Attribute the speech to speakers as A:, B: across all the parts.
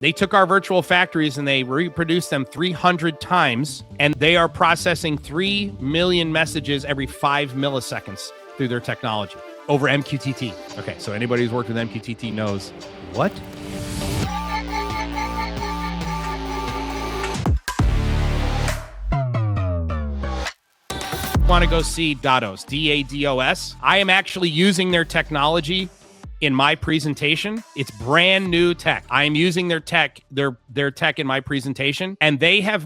A: They took our virtual factories and they reproduced them 300 times, and they are processing 3 million messages every 5 milliseconds through their technology over MQTT. Okay, so anybody who's worked with MQTT knows what? Want to go see DADOS, DADOS. I am actually using their technology in my presentation. It's brand new tech. I am using their tech, their tech in my presentation, and they have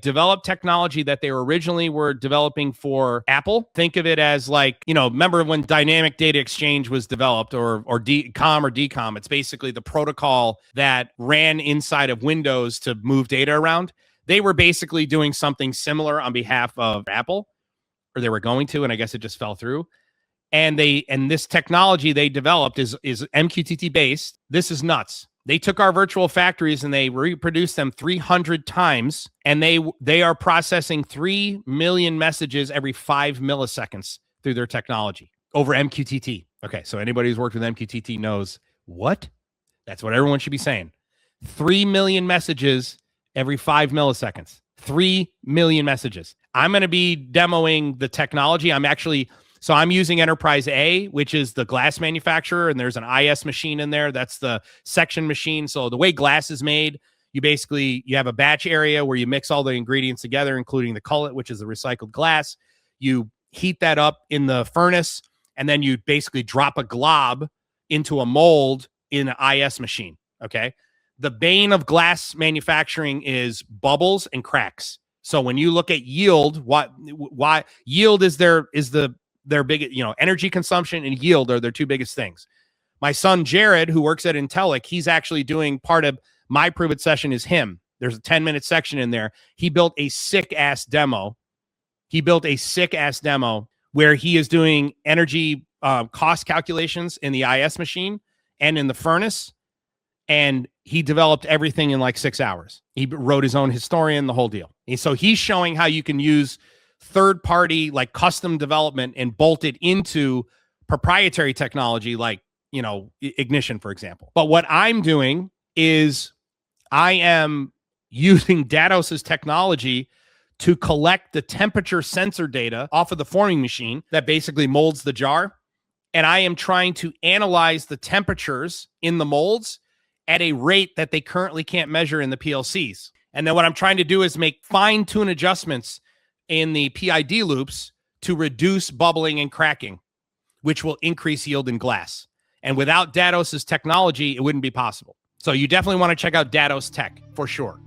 A: developed technology that they originally were developing for Apple. Think of it as like, remember when dynamic data exchange was developed, or DCOM. It's basically the protocol that ran inside of Windows to move data around. They were basically doing something similar on behalf of Apple, or they were going to, and I guess it just fell through. And this technology they developed is MQTT based. This is nuts. They took our virtual factories and they reproduced them 300 times, and they are processing 3 million messages every 5 milliseconds through their technology over MQTT. Okay, so anybody who's worked with MQTT knows what? That's what everyone should be saying. 3 million messages every 5 milliseconds. 3 million messages. I'm going to be demoing the technology. I'm using Enterprise A, which is the glass manufacturer, and there's an IS machine in there. That's the section machine. So the way glass is made, you have a batch area where you mix all the ingredients together, including the cullet, which is the recycled glass. You heat that up in the furnace, and then you basically drop a glob into a mold in an IS machine, okay? The bane of glass manufacturing is bubbles and cracks. So when you look at yield, why yield is their big, energy consumption and yield are their two biggest things. My son, Jared, who works at Intellic, he's actually doing part of my Prove It session is him. There's a 10-minute section in there. He built a sick ass demo. Where he is doing energy cost calculations in the IS machine and in the furnace. And he developed everything in like 6 hours. He wrote his own historian, the whole deal. And so he's showing how you can use third-party, like custom development, and bolt it into proprietary technology, like, ignition, for example. But what I'm doing is I am using DADOS's technology to collect the temperature sensor data off of the forming machine that basically molds the jar. And I am trying to analyze the temperatures in the molds at a rate that they currently can't measure in the PLCs. And then what I'm trying to do is make fine-tune adjustments in the PID loops to reduce bubbling and cracking, which will increase yield in glass. And without DADOS's technology, it wouldn't be possible. So you definitely want to check out DADOS Tech for sure.